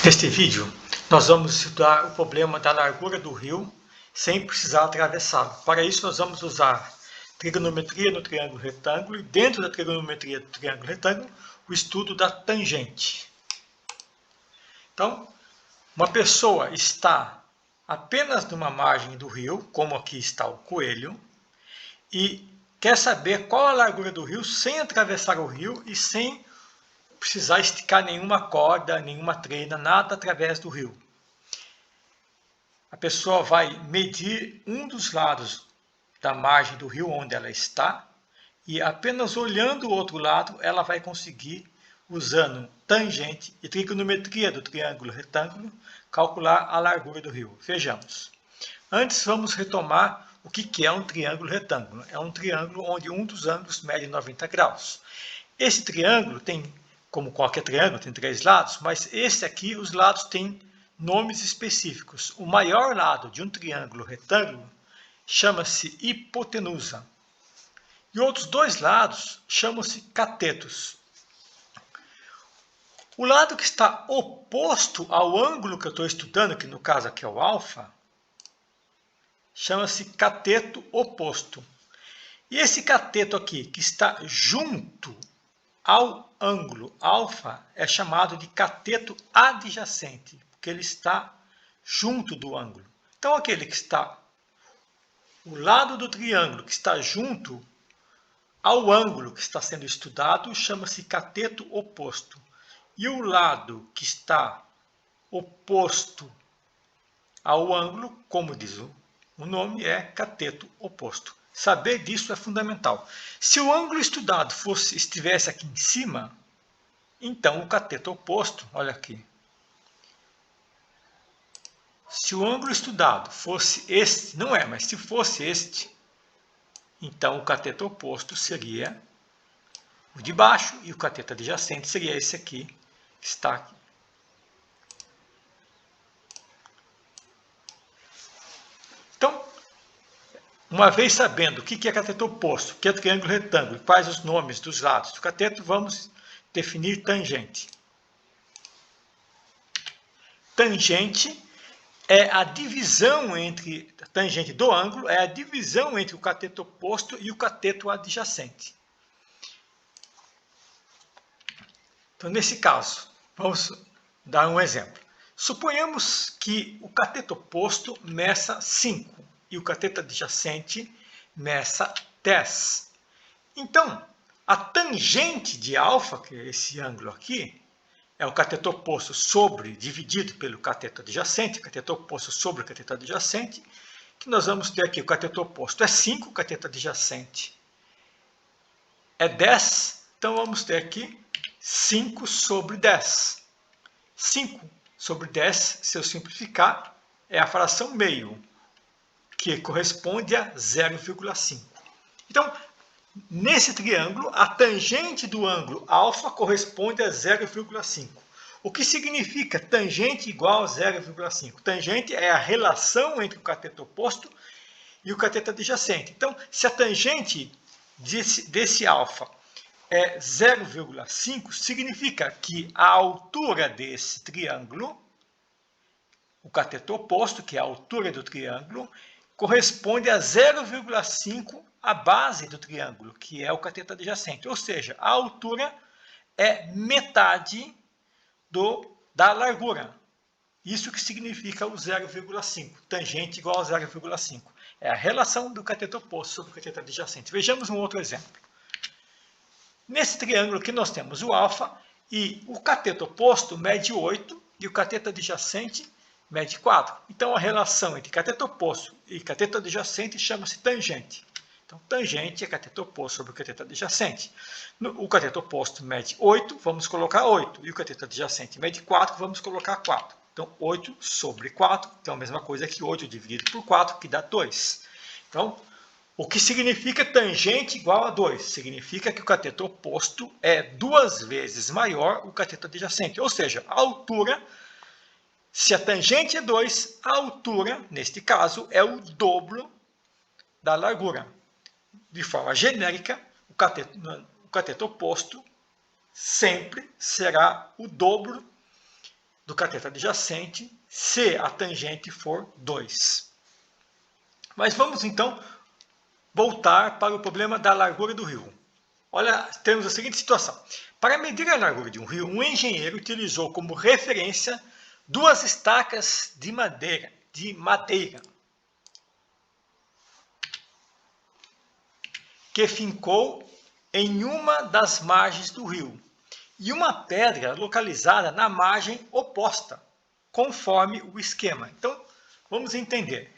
Neste vídeo, nós vamos estudar o problema da largura do rio sem precisar atravessá-lo. Para isso, nós vamos usar trigonometria no triângulo retângulo e dentro da trigonometria do triângulo retângulo, o estudo da tangente. Então, uma pessoa está apenas numa margem do rio, como aqui está o coelho, e quer saber qual a largura do rio sem atravessar o rio e sem precisar esticar nenhuma corda, nenhuma trena, nada através do rio. A pessoa vai medir um dos lados da margem do rio onde ela está e apenas olhando o outro lado ela vai conseguir, usando tangente e trigonometria do triângulo retângulo, calcular a largura do rio. Vejamos. Antes vamos retomar o que é um triângulo retângulo. É um triângulo onde um dos ângulos mede 90 graus. Esse triângulo tem, como qualquer triângulo, tem 3 lados, mas esse aqui, os lados têm nomes específicos. O maior lado de um triângulo retângulo chama-se hipotenusa. E outros 2 lados chamam-se catetos. O lado que está oposto ao ângulo que eu estou estudando, que no caso aqui é o alfa, chama-se cateto oposto. E esse cateto aqui, que está junto ao ângulo alfa, é chamado de cateto adjacente, porque ele está junto do ângulo. Então, aquele que está, o lado do triângulo que está junto ao ângulo que está sendo estudado, chama-se cateto oposto. E o lado que está oposto ao ângulo, como diz o nome, é cateto oposto. Saber disso é fundamental. Se o ângulo estudado estivesse aqui em cima, então o cateto oposto, olha aqui. Se o ângulo estudado fosse este, não é, mas se fosse este, então o cateto oposto seria o de baixo e o cateto adjacente seria esse aqui, que está aqui. Então, uma vez sabendo o que é cateto oposto, o que é triângulo retângulo, quais os nomes dos lados do cateto, vamos definir tangente. Tangente é a divisão entre, tangente do ângulo, é a divisão entre o cateto oposto e o cateto adjacente. Então, nesse caso, vamos dar um exemplo. Suponhamos que o cateto oposto meça 5 e o cateto adjacente meça 10. Então, a tangente de alfa, que é esse ângulo aqui, é o cateto oposto dividido pelo cateto adjacente, cateto oposto sobre o cateto adjacente, que nós vamos ter aqui, o cateto oposto é 5, o cateto adjacente é 10, então vamos ter aqui 5 sobre 10. 5 sobre 10, se eu simplificar, é a fração meio, que corresponde a 0,5. Então, nesse triângulo, a tangente do ângulo alfa corresponde a 0,5. O que significa tangente igual a 0,5? Tangente é a relação entre o cateto oposto e o cateto adjacente. Então, se a tangente desse alfa é 0,5, significa que a altura desse triângulo, o cateto oposto, que é a altura do triângulo, corresponde a 0,5 a base do triângulo, que é o cateto adjacente. Ou seja, a altura é metade da largura. Isso que significa o 0,5. Tangente igual a 0,5. É a relação do cateto oposto sobre o cateto adjacente. Vejamos um outro exemplo. Nesse triângulo aqui nós temos o alfa e o cateto oposto mede 8 e o cateto adjacente mede 4. Então, a relação entre cateto oposto e cateto adjacente chama-se tangente. Então, tangente é cateto oposto sobre o cateto adjacente. O cateto oposto mede 8, vamos colocar 8. E o cateto adjacente mede 4, vamos colocar 4. Então, 8 sobre 4, que é a mesma coisa que 8 dividido por 4, que dá 2. Então, o que significa tangente igual a 2? Significa que o cateto oposto é 2 vezes maior o cateto adjacente. Ou seja, a altura, se a tangente é 2, a altura, neste caso, é o dobro da largura. De forma genérica, o cateto oposto sempre será o dobro do cateto adjacente se a tangente for 2. Mas vamos então voltar para o problema da largura do rio. Olha, temos a seguinte situação. Para medir a largura de um rio, um engenheiro utilizou como referência 2 estacas de madeira, que fincou em uma das margens do rio, e uma pedra localizada na margem oposta, conforme o esquema. Então, vamos entender.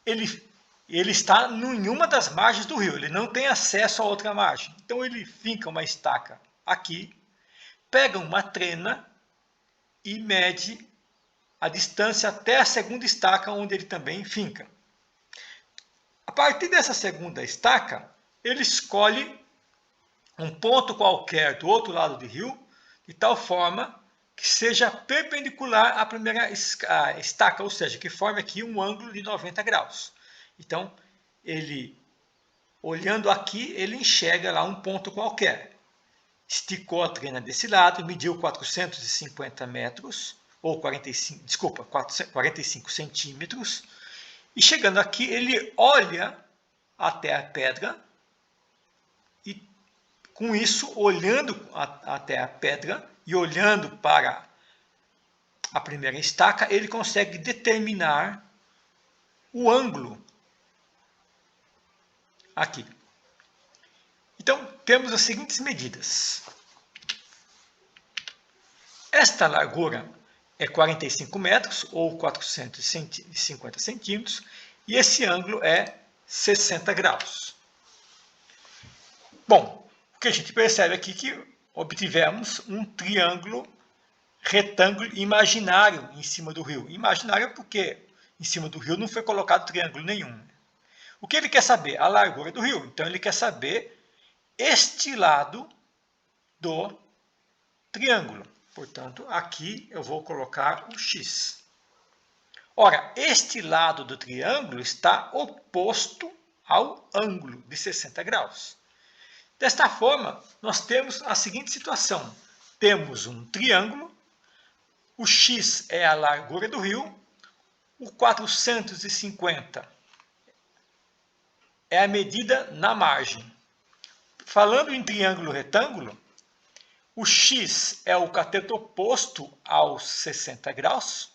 Ele está em uma das margens do rio, ele não tem acesso a outra margem. Então, ele finca uma estaca aqui, pega uma trena e mede a distância até a segunda estaca, onde ele também finca. A partir dessa segunda estaca, ele escolhe um ponto qualquer do outro lado do rio, de tal forma que seja perpendicular à primeira estaca, ou seja, que forme aqui um ângulo de 90 graus. Então, ele, olhando aqui, ele enxerga lá um ponto qualquer. Esticou a trena desse lado, mediu 450 metros, ou 45 centímetros, e chegando aqui, ele olha até a pedra, e com isso, olhando até a pedra e olhando para a primeira estaca, ele consegue determinar o ângulo aqui. Então, temos as seguintes medidas. Esta largura é 45 metros, ou 450 centímetros, e esse ângulo é 60 graus. Bom, o que a gente percebe aqui é que obtivemos um triângulo retângulo imaginário em cima do rio. Imaginário porque em cima do rio não foi colocado triângulo nenhum. O que ele quer saber? A largura do rio. Então ele quer saber este lado do triângulo. Portanto, aqui eu vou colocar o x. Ora, este lado do triângulo está oposto ao ângulo de 60 graus. Desta forma, nós temos a seguinte situação. Temos um triângulo, o x é a largura do rio, o 450 é a medida na margem. Falando em triângulo retângulo, o x é o cateto oposto aos 60 graus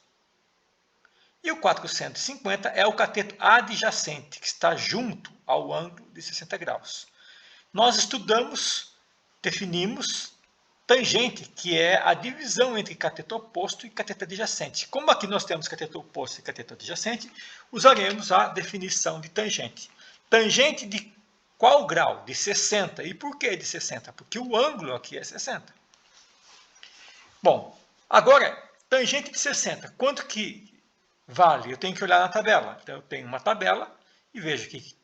e o 450 é o cateto adjacente, que está junto ao ângulo de 60 graus. Nós estudamos, definimos tangente, que é a divisão entre cateto oposto e cateto adjacente. Como aqui nós temos cateto oposto e cateto adjacente, usaremos a definição de tangente. Tangente de qual grau? De 60. E por que de 60? Porque o ângulo aqui é 60. Bom, agora, tangente de 60. Quanto que vale? Eu tenho que olhar na tabela. Então, eu tenho uma tabela e vejo que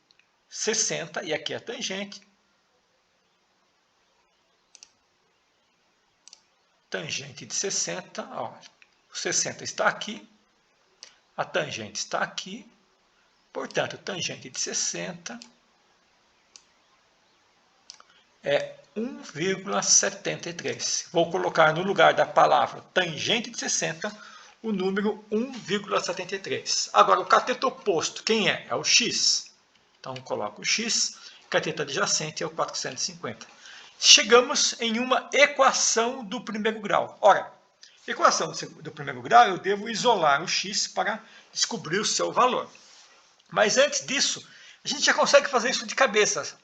60, e aqui é a tangente. Tangente de 60, ó, o 60 está aqui, a tangente está aqui, portanto, tangente de 60 é 1,73. Vou colocar no lugar da palavra tangente de 60 o número 1,73. Agora, o cateto oposto, quem é? É o x. Então, coloco o x, cateto adjacente é o 450. Chegamos em uma equação do primeiro grau. Ora, equação do primeiro grau, eu devo isolar o x para descobrir o seu valor. Mas antes disso, a gente já consegue fazer isso de cabeça,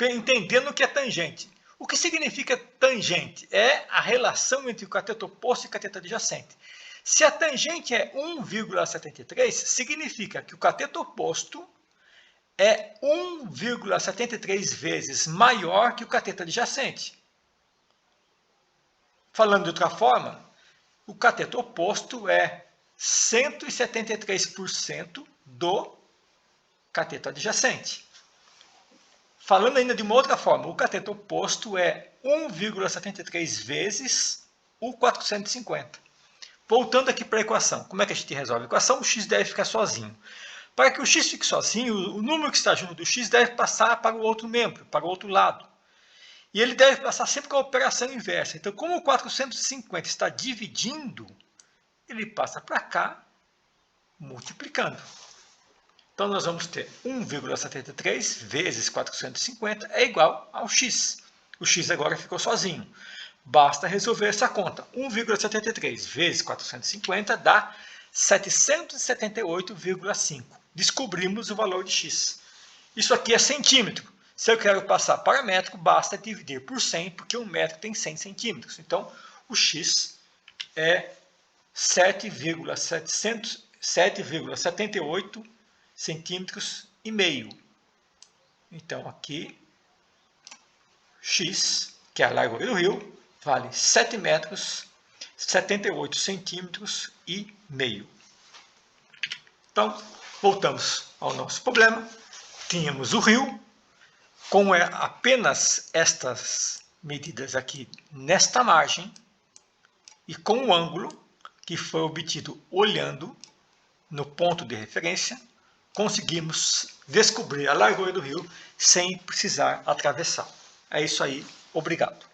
entendendo o que é tangente. O que significa tangente? É a relação entre o cateto oposto e o cateto adjacente. Se a tangente é 1,73, significa que o cateto oposto é 1,73 vezes maior que o cateto adjacente. Falando de outra forma, o cateto oposto é 173% do cateto adjacente. Falando ainda de uma outra forma, o cateto oposto é 1,73 vezes o 450. Voltando aqui para a equação, como é que a gente resolve a equação? O x deve ficar sozinho. Para que o x fique sozinho, o número que está junto do x deve passar para o outro membro, para o outro lado. E ele deve passar sempre com a operação inversa. Então, como o 450 está dividindo ele passa para cá, multiplicando. Então, nós vamos ter 1,73 vezes 450 é igual ao x. O x agora ficou sozinho. Basta resolver essa conta. 1,73 vezes 450 dá 778,5. Descobrimos o valor de x. Isso aqui é centímetro. Se eu quero passar para metro, basta dividir por 100, porque um metro tem 100 centímetros. Então, o x é 7,78 centímetros e meio. Então, aqui, x, que é a largura do rio, vale 7 metros, 78 centímetros e meio. Então, voltamos ao nosso problema. Tínhamos o rio, com apenas estas medidas aqui nesta margem, e com o ângulo que foi obtido olhando no ponto de referência, conseguimos descobrir a largura do rio sem precisar atravessar. É isso aí, obrigado.